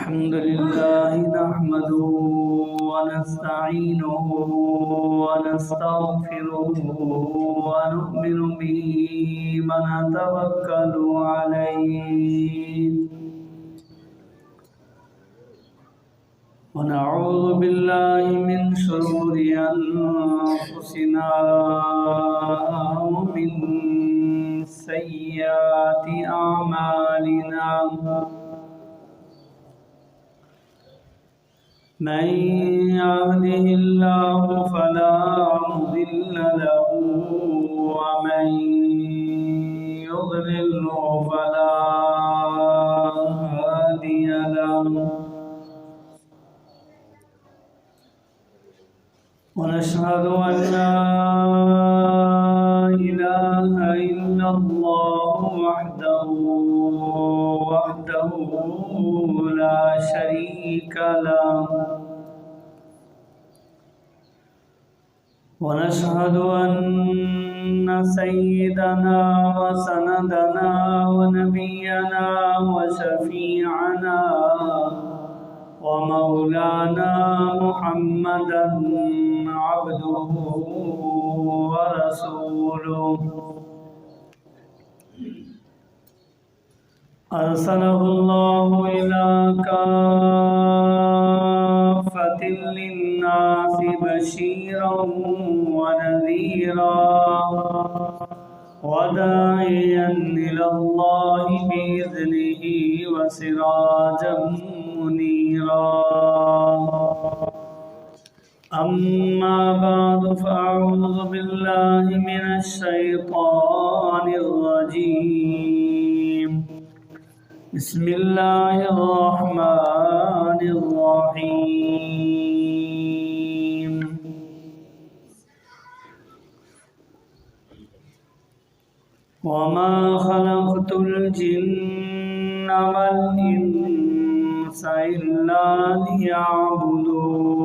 الحمد لله نحمده ونستعينه ونستغفره ونؤمن به ونتوكل عليه ونعوذ بالله من شرور أنفسنا ومن سيئات أعمالنا من يهده الله فلا مضل له ومن يضلله فلا هادي له ونشهد أن لا إله إلا الله وحده لا شريك له ونشهد أن سيدنا وسندنا ونبينا وشفيعنا ومولانا محمدا عبده ورسوله أرسله الله إلى كافة للناس بشيرا ونذيرا وداعيا إلى الله بإذنه وسراجا منيرا أما بعد فأعوذ بالله من الشيطان الرجيم بسم الله الرحمن الرحيم وما خلقت الجن والإنس إلا ليعبدون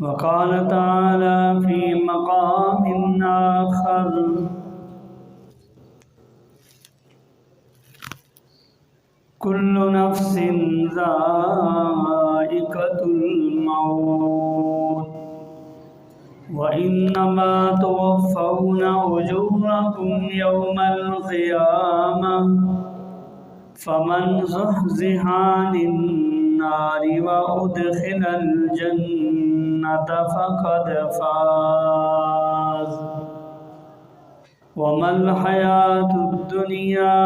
وقال تعالى في مقام آخر كل نفس ذائقة الموت وإنما توفون أجوركم يوم القيامة فمن زحزح عن النار وأدخل الجنة فقد فاز وما الحياة الدنيا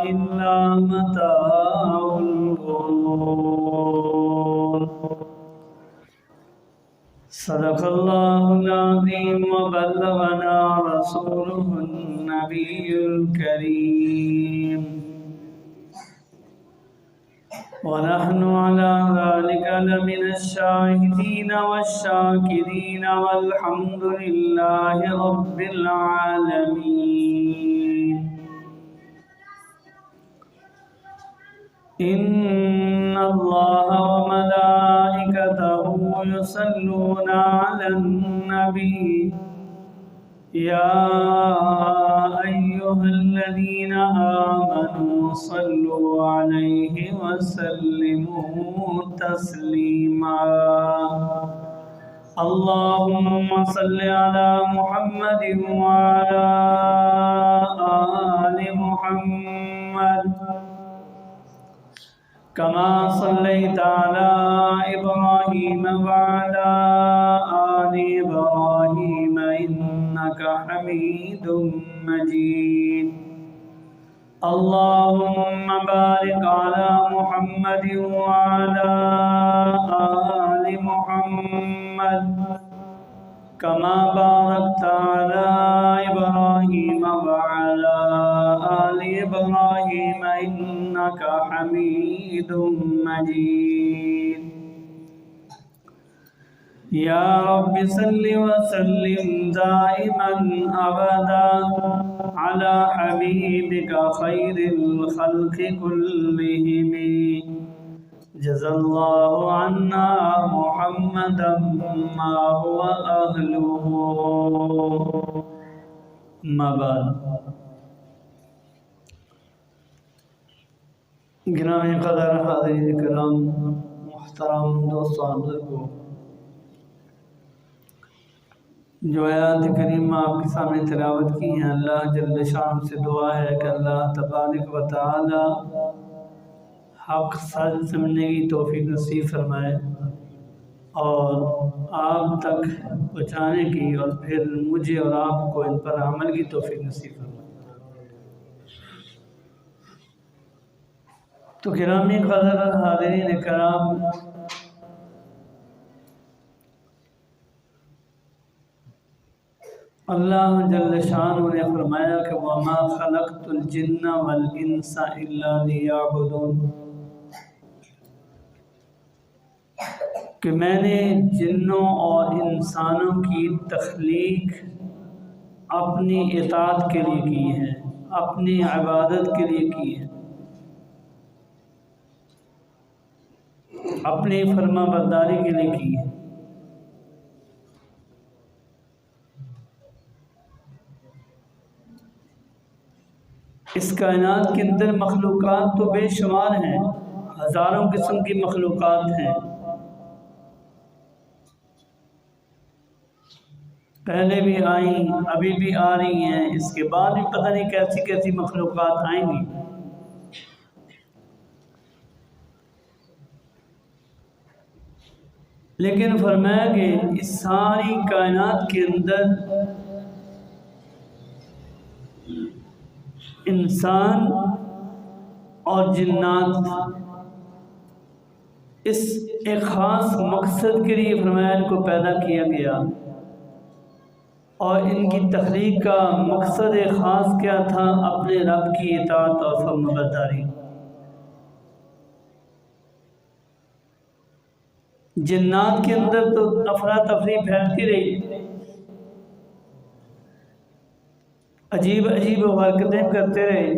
إلا متاع الغرور صدق الله العظيم وبلغنا رسوله النبي الكريم ونحن على ذلك لمن الشاهدين والشاكرين والحمد لله رب العالمين إن الله وملائكته يصلون على النبي يا أيها الذين آمنوا صلوا عليه وسلموا تسليما اللهم صل على محمد وعلى آل محمد كما صليت على إبراهيم وعلى آل إبراهيم إنك حميد مجيد اللهم بارك على محمد وعلى آل محمد كما باركت على إبراهيم وعلى آل إبراهيم إنك حميد مجيد يا رب صل وسلم دائما أبدا على حبيبك خير الخلق كلهم جزى الله عنا محمدا ما هو أهله ما بعد گرامی قدر حاضرین کرام، محترم دوستان بزرگوں، جو آیات کریمہ آپ کے سامنے تلاوت کی ہیں، اللہ جل شان سے دعا ہے کہ اللہ تبارک و تعالی حق سچ سمجھنے کی توفیق نصیب فرمائے اور آپ تک پہنچانے کی، اور پھر مجھے اور آپ کو ان پر عمل کی توفیق نصیب فرمائے۔ تو گرامی قدر حاضرین کرام، اللہ جل شانہ نے فرمایا کہ وَمَا خَلَقْتُ الْجِنَّ وَالْإِنسَ إِلَّا لِيَعْبُدُونَ، کہ میں نے جنوں اور انسانوں کی تخلیق اپنی اطاعت کے لیے کی ہے، اپنی عبادت کے لیے کی ہے، اپنی فرما برداری کے لیے کی ہے۔ اس کائنات کے اندر مخلوقات تو بے شمار ہیں، ہزاروں قسم کی مخلوقات ہیں، پہلے بھی آئیں، ابھی بھی آ رہی ہیں، اس کے بعد بھی پتہ نہیں کیسی کیسی مخلوقات آئیں گی۔ لیکن فرمایا کہ اس ساری کائنات کے اندر انسان اور جنات اس ایک خاص مقصد کے لیے فرمایا ان کو پیدا کیا گیا، اور ان کی تخلیق کا مقصد خاص کیا تھا؟ اپنے رب کی اطاعت اور فرما برداری۔ جنات کے اندر تو افراتفری پھیلتی رہی، عجیب عجیب حرکتیں کرتے رہے،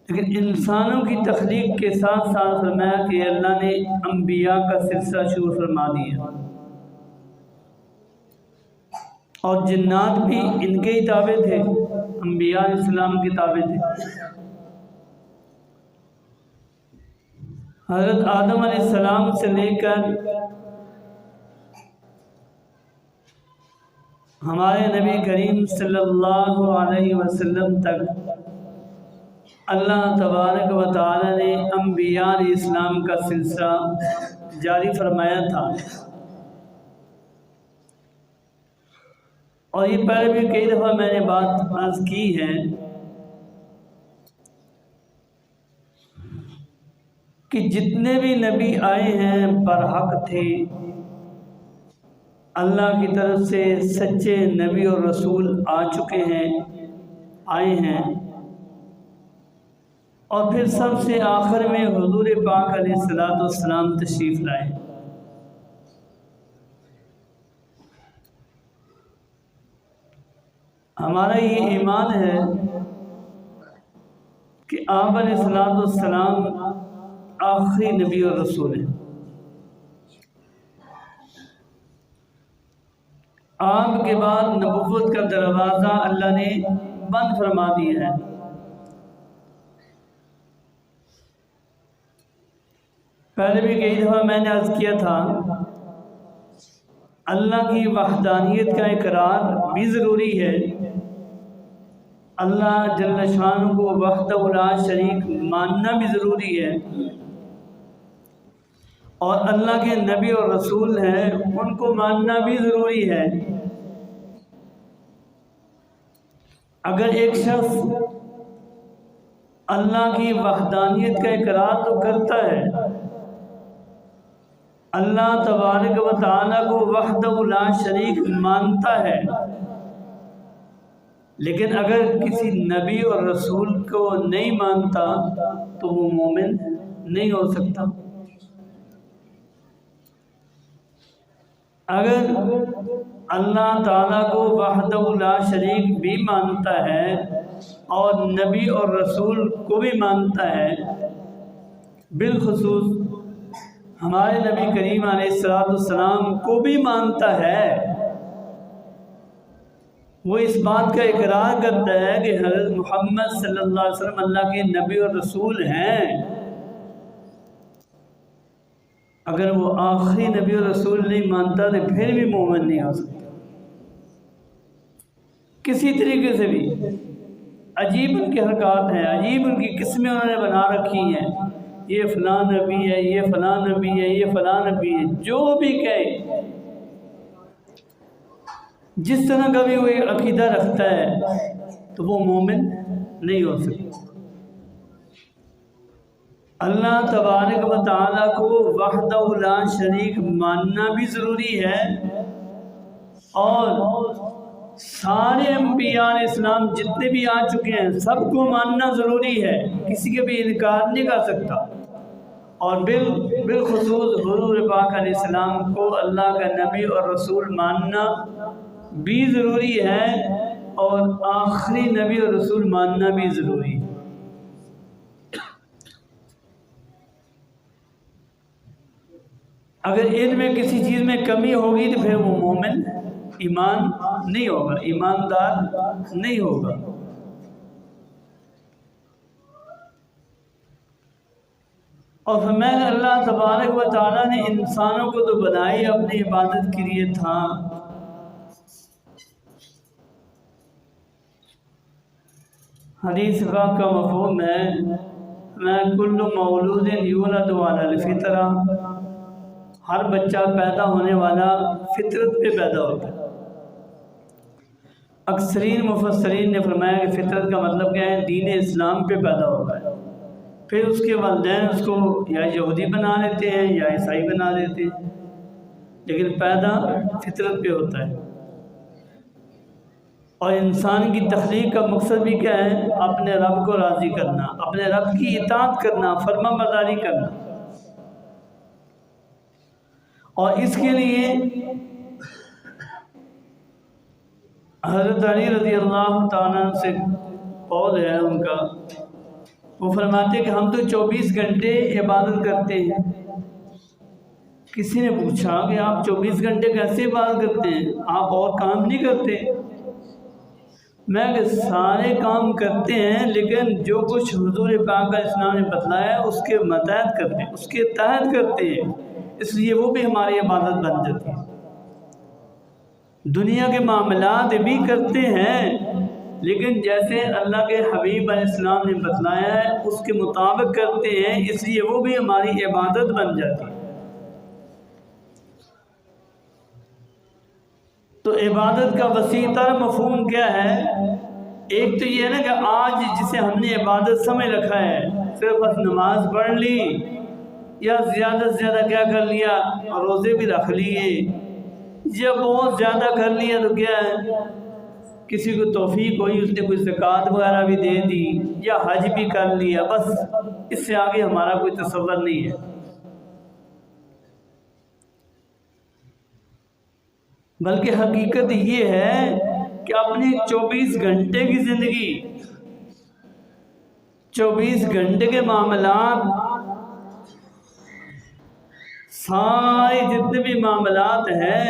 لیکن انسانوں کی تخلیق کے ساتھ ساتھ فرمایا کہ اللہ نے انبیاء کا سلسلہ شروع فرما دیا، اور جنات بھی ان کے ہی تابع تھے، انبیاء علیہ السلام کے تابع تھے۔ حضرت آدم علیہ السلام سے لے کر ہمارے نبی کریم صلی اللہ علیہ وسلم تک اللہ تبارک و تعالی نے انبیاء علیہ السلام کا سلسلہ جاری فرمایا تھا، اور یہ پہلے بھی کئی دفعہ میں نے بات عرض کی ہے کہ جتنے بھی نبی آئے ہیں برحق تھے، اللہ کی طرف سے سچے نبی اور رسول آ چکے ہیں، آئے ہیں، اور پھر سب سے آخر میں حضور پاک علیہ السلام تشریف لائے۔ ہمارا یہ ایمان ہے کہ آپ علیہ السلام آخری نبی اور رسول ہیں۔ آپ کے بعد نبوت کا دروازہ اللہ نے بند فرما دیا ہے۔ پہلے بھی کئی دفعہ میں نے عرض کیا تھا، اللہ کی وحدانیت کا اقرار بھی ضروری ہے، اللہ جل شانہ کو وحدہ لا شریک ماننا بھی ضروری ہے، اور اللہ کے نبی اور رسول ہیں ان کو ماننا بھی ضروری ہے۔ اگر ایک شخص اللہ کی وحدانیت کا اقرار تو کرتا ہے، اللہ تبارک و تعالی کو وحدہ لا شریک مانتا ہے، لیکن اگر کسی نبی اور رسول کو نہیں مانتا تو وہ مومن نہیں ہو سکتا۔ اگر اللہ تعالیٰ کو وحدہ لا شریک بھی مانتا ہے اور نبی اور رسول کو بھی مانتا ہے، بالخصوص ہمارے نبی کریم علیہ السلام کو بھی مانتا ہے، وہ اس بات کا اقرار کرتا ہے کہ حضرت محمد صلی اللہ علیہ وسلم اللہ کے نبی اور رسول ہیں، اگر وہ آخری نبی اور رسول نہیں مانتا تو پھر بھی مومن نہیں ہو سکتا کسی طریقے سے بھی۔ عجیب ان کی حرکات ہیں، عجیب ان کی قسمیں انہوں نے بنا رکھی ہیں، یہ فلاں نبی ہے، یہ فلاں نبی ہے، یہ فلاں نبی ہے، جو بھی کہے جس طرح کا بھی وہ عقیدہ رکھتا ہے تو وہ مومن نہیں ہو سکتا۔ اللہ تبارک و تعالیٰ کو وحدہ لا شریک ماننا بھی ضروری ہے، اور سارے انبیاء علیہ السلام جتنے بھی آ چکے ہیں سب کو ماننا ضروری ہے، کسی کا بھی انکار نہیں کر سکتا۔ اور بالخصوص حضور پاک علیہ السلام کو اللہ کا نبی اور رسول ماننا بھی ضروری ہے، اور آخری نبی اور رسول ماننا بھی ضروری ہے۔ اگر ان میں کسی چیز میں کمی ہوگی تو پھر وہ مومن ایمان نہیں ہوگا، ایماندار نہیں ہوگا۔ اور فرمایا اللہ تبارک و تعالیٰ نے انسانوں کو تو بنائی اپنی عبادت کے لیے تھا، حدیث پاک کا مفہوم ہے میں کل مولود یولد علی الفطرہ، ہر بچہ پیدا ہونے والا فطرت پہ پیدا ہوتا ہے۔ اکثرین مفسرین نے فرمایا کہ فطرت کا مطلب کیا ہے، دین اسلام پہ پیدا ہوتا ہے، پھر اس کے والدین اس کو یا یہودی بنا لیتے ہیں یا عیسائی بنا دیتے ہیں، لیکن پیدا فطرت پہ ہوتا ہے۔ اور انسان کی تخلیق کا مقصد بھی کیا ہے، اپنے رب کو راضی کرنا، اپنے رب کی اطاعت کرنا، فرما برداری کرنا۔ اور اس کے لیے حضرت علی رضی اللہ تعالیٰ سے قول ہے ان کا، وہ فرماتے کہ ہم تو 24 گھنٹے عبادت کرتے ہیں۔ کسی نے پوچھا کہ آپ 24 گھنٹے کیسے عبادت کرتے ہیں، آپ اور کام نہیں کرتے؟ میں کہ سارے کام کرتے ہیں، لیکن جو کچھ حضور پاک علیہ السلام نے بتلایا ہے اس کے ماتحت کرتے ہیں، اس کے تحت کرتے ہیں، اس لیے وہ بھی ہماری عبادت بن جاتی ہے۔ دنیا کے معاملات بھی کرتے ہیں، لیکن جیسے اللہ کے حبیب علیہ السلام نے بتلایا ہے اس کے مطابق کرتے ہیں، اس لیے وہ بھی ہماری عبادت بن جاتی ہے۔ تو عبادت کا وسیع تر مفہوم کیا ہے؟ ایک تو یہ ہے نا کہ آج جسے ہم نے عبادت سمجھ رکھا ہے، صرف بس نماز پڑھ لی یا زیادہ سے زیادہ کیا کر لیا، روزے بھی رکھ لیے، یا بہت زیادہ کر لیا تو کیا ہے، کسی کو توفیق ہوئی اس نے کوئی زکوٰۃ وغیرہ بھی دے دی یا حج بھی کر لیا، بس اس سے آگے ہمارا کوئی تصور نہیں ہے۔ بلکہ حقیقت یہ ہے کہ اپنی 24 گھنٹے کی زندگی، 24 گھنٹے کے معاملات، سارے جتنے بھی معاملات ہیں،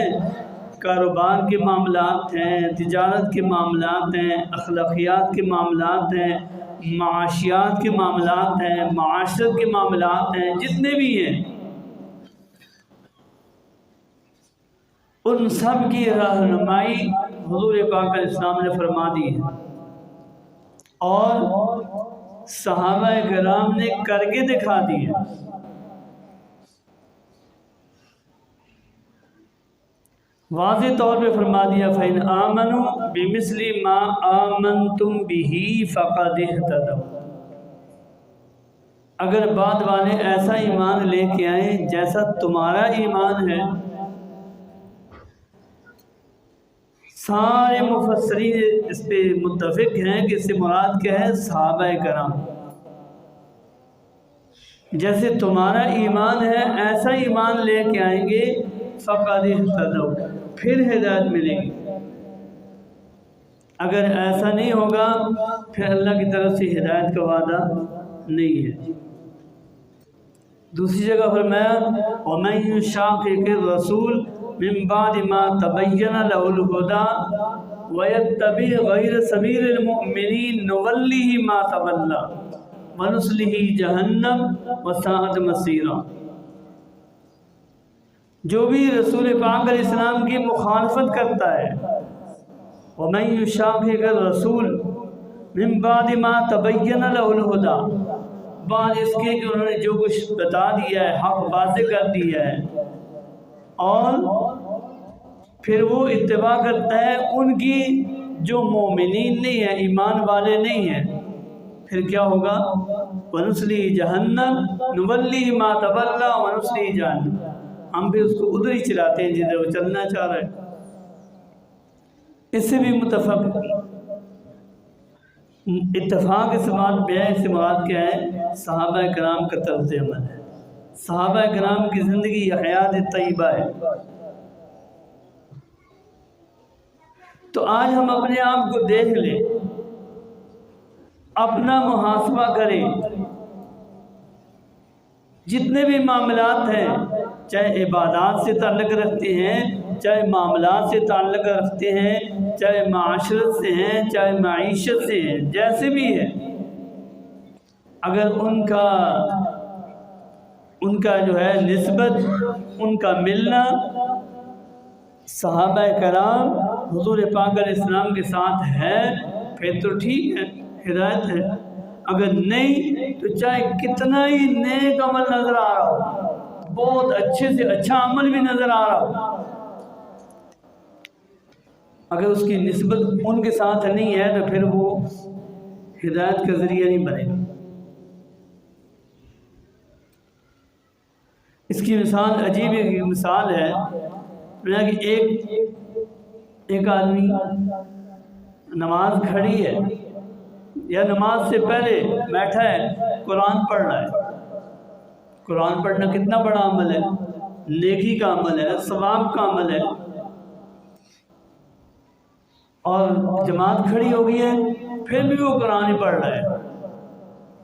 کاروبار کے معاملات ہیں، تجارت کے معاملات ہیں، اخلاقیات کے معاملات ہیں، معاشیات کے معاملات ہیں، معاشرت کے معاملات ہیں، جتنے بھی ہیں، ان سب کی رہنمائی حضور پاک علیہ السلام نے فرما دی ہے، اور صحابہ کرام نے کر کے دکھا دی ہے۔ واضح طور پہ فرما دیا فَإِنْ آمَنُوا بِمِثْلِ مَا آمَنْتُمْ بِهِ فَقَدِ اهْتَدَوْا، اگر بعد والے ایسا ایمان لے کے آئیں جیسا تمہارا ایمان ہے۔ سارے مفسرین اس پہ متفق ہیں کہ اس سے مراد کیا ہے، صحابہ کرام، جیسے تمہارا ایمان ہے ایسا ایمان لے کے آئیں گے، فَقَدِ اهْتَدَوْا، پھر ہدایت ملے گی۔ اگر ایسا نہیں ہوگا پھر اللہ کی طرف سے ہدایت کا وعدہ نہیں ہے۔ دوسری جگہ فرمایا وَمَن يُشَاقِقِ الرَّسُولَ مِن بَعْدِ مَا تَبَيَّنَ لَهُ الْهُدَىٰ وَيَتَّبِعْ غَيْرَ سَبِيلِ الْمُؤْمِنِينَ نُوَلِّهِ مَا تَوَلَّىٰ وَنُصْلِهِ جَهَنَّمَ وَسَاءَتْ مَصِيرًا۔ جو بھی رسول پاک علیہ السلام کی مخالفت کرتا ہے، وَمَن يُشَاقِقِ الرَّسُولَ مِن بَعْدِ مَا تَبَيَّنَ لَهُ الْهُدَىٰ، بعد اس کے کہ انہوں نے جو کچھ بتا دیا ہے، حق واضح کر دیا ہے، اور پھر وہ اتباع کرتا ہے ان کی جو مومنین نہیں ہیں، ایمان والے نہیں ہیں، پھر کیا ہوگا؟ وَنُصْلِهِ جَهَنَّمَ نُوَلِّهِ مَا تَوَلَّىٰ وَنُصْلِهِ جَهَنَّمَ، ہم بھی اس کو ادھر ہی چلاتے ہیں جدھر وہ چلنا چاہ رہا ہے۔ اس سے بھی اتفاق اس بات پہ ہے، اس سے مراد کیا ہے؟ صحابہ کرام کا طرز عمل ہے، صحابہ کرام کی زندگی حیات طیبہ ہے۔ تو آج ہم اپنے آپ کو دیکھ لیں، اپنا محاسبہ کریں، جتنے بھی معاملات ہیں، چاہے عبادات سے تعلق رکھتے ہیں، چاہے معاملات سے تعلق رکھتے ہیں، چاہے معاشرت سے ہیں، چاہے معیشت سے ہیں، جیسے بھی ہے، اگر ان کا جو ہے نسبت، ان کا ملنا صحابہ کرام حضور پاک علیہ السلام کے ساتھ ہے، پھر تو ٹھیک ہے، ہدایت ہے۔ اگر نہیں تو چاہے کتنا ہی نیک عمل نظر آ رہا ہو، بہت اچھے سے اچھا عمل بھی نظر آ رہا ہو، اگر اس کی نسبت ان کے ساتھ نہیں ہے تو پھر وہ ہدایت کا ذریعہ نہیں بنے گا۔ اس کی مثال عجیب ایک مثال ہے کہ ایک آدمی نماز کھڑی ہے یا نماز سے پہلے بیٹھا ہے، قرآن پڑھ رہا ہے۔ قرآن پڑھنا کتنا بڑا عمل ہے، نیکی کا عمل ہے، ثواب کا عمل ہے، اور جماعت کھڑی ہو گئی ہے پھر بھی وہ قرآن ہی پڑھ رہا ہے۔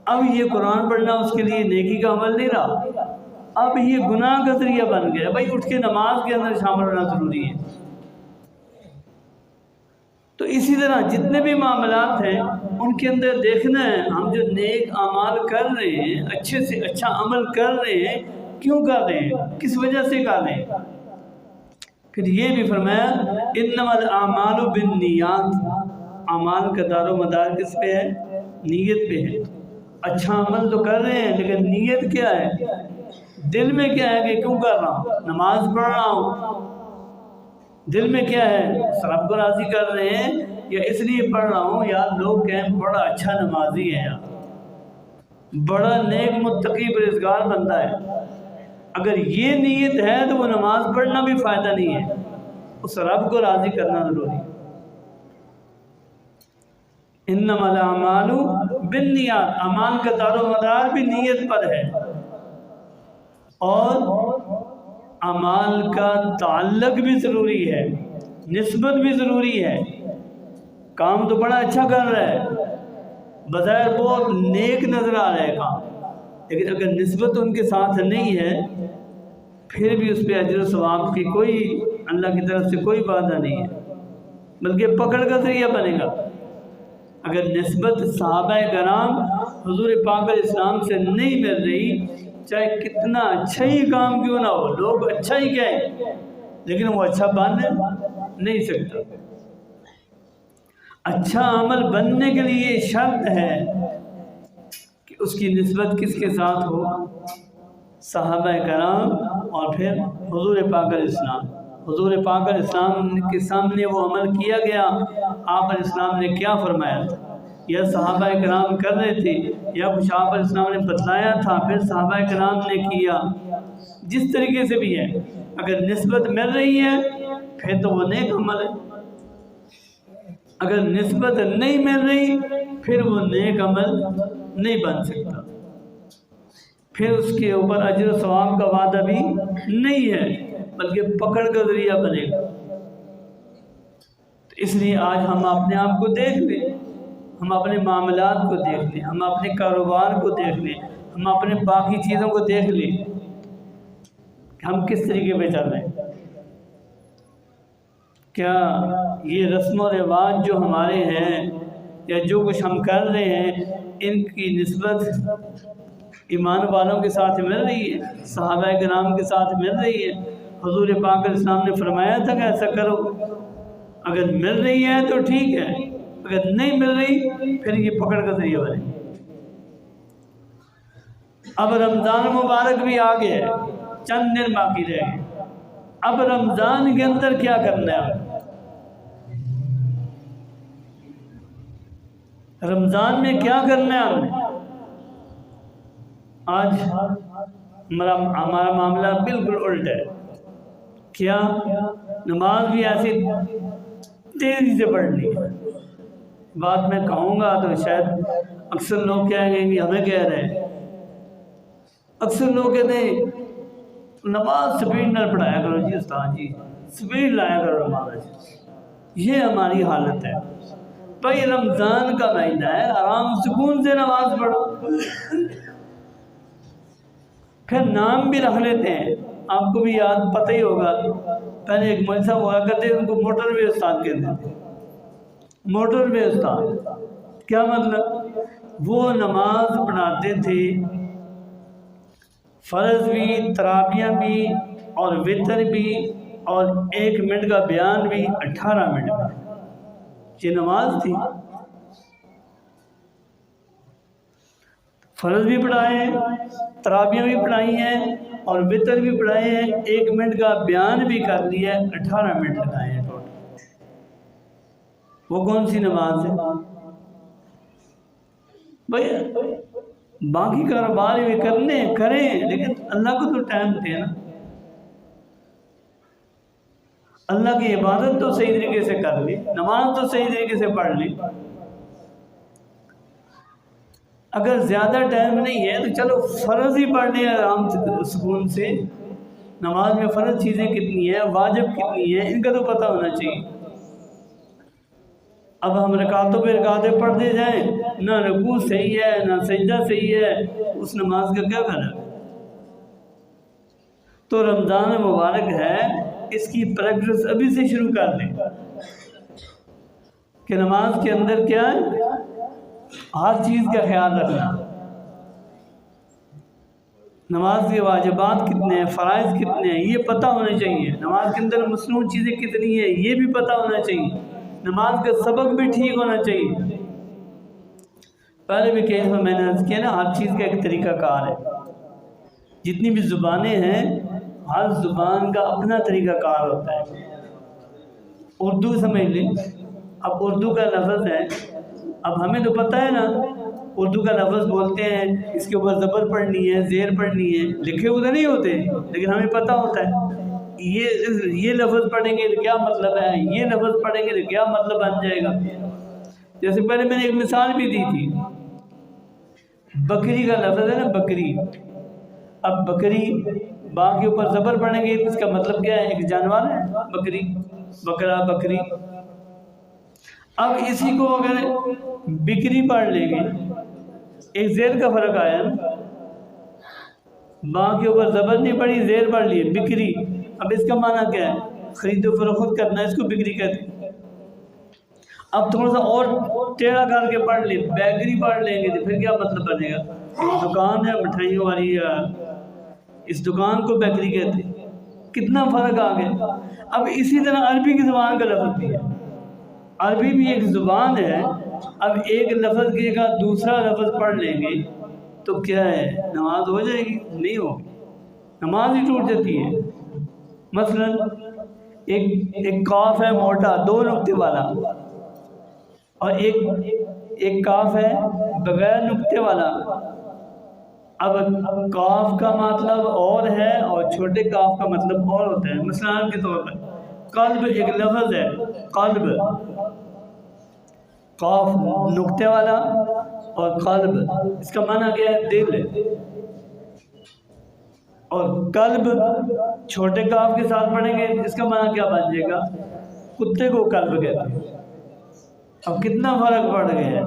اب یہ قرآن پڑھنا اس کے لیے نیکی کا عمل نہیں رہا، اب یہ گناہ کا ذریعہ بن گیا۔ بھائی اٹھ کے نماز کے اندر شامل ہونا ضروری ہے۔ تو اسی طرح جتنے بھی معاملات ہیں ان کے اندر دیکھنا ہے، ہم جو نیک اعمال کر رہے ہیں، اچھے سے اچھا عمل کر رہے ہیں، کیوں کر رہے ہیں، کس وجہ سے کر رہے ہیں۔ پھر یہ بھی فرمایا انما الاعمال بالنیات، اعمال کا دار و مدار کس پہ ہے؟ نیت پہ ہے۔ اچھا عمل تو کر رہے ہیں لیکن نیت کیا ہے، دل میں کیا ہے کہ کیوں کر رہا ہوں، نماز پڑھ رہا ہوں، دل میں کیا ہے، رب کو راضی کر رہے ہیں یا اس لیے پڑھ رہا ہوں یار لوگ کہیں بڑا اچھا نمازی ہے یار، بڑا نیک متقی پرہیزگار بندہ ہے۔ اگر یہ نیت ہے تو وہ نماز پڑھنا بھی فائدہ نہیں ہے، اس رب کو راضی کرنا ضروری ہے۔ انما الاعمال بالنیات، اعمال کا دار و مدار بھی نیت پر ہے، اور اعمال کا تعلق بھی ضروری ہے، نسبت بھی ضروری ہے۔ کام تو بڑا اچھا کر رہا ہے، بظاہر بہت نیک نظر آ رہا ہے کام، لیکن اگر نسبت ان کے ساتھ نہیں ہے پھر بھی اس پہ اجر و ثواب کی کوئی اللہ کی طرف سے کوئی وعدہ نہیں ہے، بلکہ پکڑ کا ذریعہ بنے گا۔ اگر نسبت صحابہ کرام حضور پاک علیہ السلام سے نہیں مل رہی، چاہے کتنا اچھا ہی کام کیوں نہ ہو، لوگ اچھا ہی کہیں لیکن وہ اچھا بن نہیں سکتا۔ اچھا عمل بننے کے لیے شرط ہے کہ اس کی نسبت کس کے ساتھ ہو، صحابہ کرام اور پھر حضور پاک علیہ السلام۔ حضور پاک علیہ السلام کے سامنے وہ عمل کیا گیا، آپ علیہ السلام نے کیا فرمایا تھا، یا صحابہ کرام کر رہے تھے، یا کچھ آپ علیہ السلام نے بتلایا تھا پھر صحابہ کرام نے کیا، جس طریقے سے بھی ہے، اگر نسبت مل رہی ہے پھر تو وہ نیک عمل ہے، اگر نسبت نہیں مل رہی پھر وہ نیک عمل نہیں بن سکتا، پھر اس کے اوپر اجر و ثواب کا وعدہ بھی نہیں ہے بلکہ پکڑ کا ذریعہ بنے گا۔ تو اس لیے آج ہم اپنے آپ کو دیکھ لیں، ہم اپنے معاملات کو دیکھ لیں، ہم اپنے کاروبار کو دیکھ لیں، ہم اپنے باقی چیزوں کو دیکھ لیں کہ ہم کس طریقے پہ چل رہے ہیں۔ کیا یہ رسم و رواج جو ہمارے ہیں یا جو کچھ ہم کر رہے ہیں ان کی نسبت ایمان والوں کے ساتھ مل رہی ہے، صحابہ کرام کے ساتھ مل رہی ہے؟ حضور پاک علیہ السلام نے فرمایا تھا کہ ایسا کرو، اگر مل رہی ہے تو ٹھیک ہے، اگر نہیں مل رہی پھر یہ پکڑ کا ذریعہ بنے۔ اب رمضان مبارک بھی آ گیا ہے، چند دن باقی رہ گئے، اب رمضان کے اندر کیا کرنا ہے؟ رمضان میں کیا کرنا ہے ہم نے؟ آج ہمارا معاملہ بالکل الٹا ہے۔ کیا نماز بھی ایسی تیزی سے پڑھنی ہے؟ بات میں کہوں گا تو شاید اکثر لوگ کہیں گے کہ ہمیں کہہ رہے ہیں، اکثر لوگ کہتے ہیں نماز سپیڈ نہ پڑھایا کرو جی استاد جی، سپیڈ لایا کرو نماز۔ یہ ہماری حالت ہے۔ بھائی رمضان کا مہینہ ہے، آرام سکون سے نماز پڑھو۔ پھر نام بھی رکھ لیتے ہیں، آپ کو بھی یاد پتہ ہی ہوگا، پہلے ایک مولوی صاحب ہوا کرتے ان کو موٹر وے استاد کہتے تھے۔ موٹر وے استاد کیا مطلب؟ وہ نماز پڑھاتے تھے، فرض بھی، تراویح بھی اور وتر بھی اور 1 منٹ کا بیان بھی 18 منٹ میں، یہ نماز تھی۔ فرض بھی پڑھائے ہیں، تراویح بھی پڑھائی ہیں اور وتر بھی پڑھائے ہیں، 1 منٹ کا بیان بھی کر لیا ہے، 18 منٹ لگائے ہیں ٹوٹل۔ وہ کون سی نماز ہے بھائی؟ باقی کاروبار بھی کریں لیکن اللہ کو تو ٹائم دیں نا، اللہ کی عبادت تو صحیح طریقے سے کر لی، نماز تو صحیح طریقے سے پڑھ لی۔ اگر زیادہ ٹائم نہیں ہے تو چلو فرض ہی پڑھنے آرام سکون سے۔ نماز میں فرض چیزیں کتنی ہیں، واجب کتنی ہیں، ان کا تو پتہ ہونا چاہیے۔ اب ہم رکعتوں پہ رکعتیں پڑھتے جائیں، نہ رکوع صحیح ہے نہ سجدہ صحیح ہے، اس نماز کا کیا کرنا؟ تو رمضان مبارک ہے، اس کی پریکٹس ابھی سے شروع کر دیں کہ نماز کے اندر کیا ہے، ہر چیز کا خیال رکھنا۔ نماز کے واجبات کتنے ہیں، فرائض کتنے ہیں، یہ پتہ ہونا چاہیے۔ نماز کے اندر مصنوع چیزیں کتنی ہیں، یہ بھی پتہ ہونا چاہیے۔ نماز کا سبق بھی ٹھیک ہونا چاہیے۔ پہلے بھی کئی دفعہ میں نے عرض کیا نا، ہر چیز کا ایک طریقہ کار ہے۔ جتنی بھی زبانیں ہیں، ہر زبان کا اپنا طریقہ کار ہوتا ہے۔ اردو سمجھ لیں، اب اردو کا لفظ ہے، اب ہمیں تو پتہ ہے نا اردو کا لفظ بولتے ہیں، اس کے اوپر زبر پڑھنی ہے، زیر پڑھنی ہے، لکھے ہوئے نہیں ہوتے لیکن ہمیں پتہ ہوتا ہے یہ لفظ پڑھیں گے تو کیا مطلب ہے، یہ لفظ پڑھیں گے تو کیا مطلب بن جائے گا۔ جیسے پہلے میں نے ایک مثال بھی دی تھی، بکری کا لفظ ہے نا، بکری۔ اب بکری با کے اوپر زبر پڑھیں گے، اس کا مطلب کیا ہے؟ ایک جانور ہے بکری، بکرا، بکری۔ اب اسی کو اگر بکری پڑھ لیں گے، ایک زیر کا فرق آیا نا، با کے اوپر زبر نہیں پڑھی، زیر پڑھ لیے، بکری۔ اب اس کا معنی کیا ہے؟ خرید و فروخت کرنا، اس کو بکری کہتے ہیں۔ اب تھوڑا سا اور ٹیڑھا کر کے پڑھ لیں، بیکری پڑھ لیں گے تو پھر کیا مطلب بنے گا؟ دکان ہے مٹھائیوں والی، اس دکان کو بیکری کہتے ہیں۔ کتنا فرق آ گیا۔ اب اسی طرح عربی کی زبان کا لفظ بھی ہے، عربی بھی ایک زبان ہے۔ اب ایک لفظ کے کا دوسرا لفظ پڑھ لیں گے تو کیا ہے؟ نماز ہو جائے گی؟ نہیں ہوگی، نماز ہی ٹوٹ جاتی ہے۔ مثلا ایک قاف ہے موٹا 2 نقطے والا، اور ایک قاف ہے بغیر نقطے والا۔ اب قاف کا مطلب اور ہے اور چھوٹے قاف کا مطلب اور ہوتا ہے۔ مثلا کے طور پر قلب ایک لفظ ہے، قلب، قاف نقطے والا اور قلب، اس کا معنی کیا ہے؟ دل۔ اور قلب چھوٹے قاف کے ساتھ پڑھیں گے، اس کا معنی کیا بن جائے گا؟ کتے کو قلب کہتے ہیں۔ اب کتنا فرق پڑ گیا ہے۔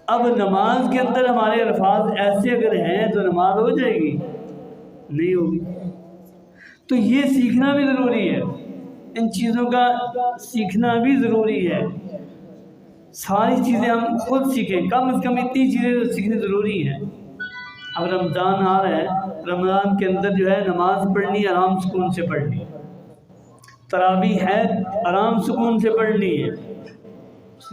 اب نماز کے اندر ہمارے الفاظ ایسے اگر ہیں تو نماز ہو جائے گی؟ نہیں ہوگی۔ تو یہ سیکھنا بھی ضروری ہے۔ ان چیزوں کا سیکھنا بھی ضروری ہے. ساری چیزیں ہم خود سیکھیں، کم از کم اتنی چیزیں سیکھنی ضروری ہیں. اب رمضان آ رہا ہے، رمضان کے اندر جو ہے نماز پڑھنی آرام سکون سے پڑھنی، تراویح ہے آرام سکون سے پڑھنی ہے،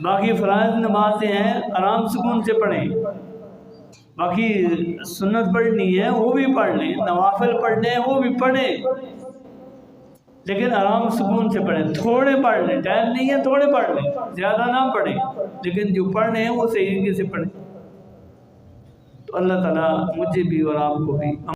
باقی فرائض نمازیں ہیں آرام سکون سے پڑھیں، باقی سنت پڑھنی ہے وہ بھی پڑھ لیں، نوافل پڑھنے ہیں وہ بھی پڑھیں، لیکن آرام سکون سے پڑھیں. تھوڑے پڑھ لیں، ٹائم نہیں ہے تھوڑے پڑھ لیں، زیادہ نہ پڑھیں، لیکن جو پڑھ رہے ہیں وہ صحیح طریقے سے پڑھیں. تو اللہ تعالیٰ مجھے بھی اور آپ کو بھی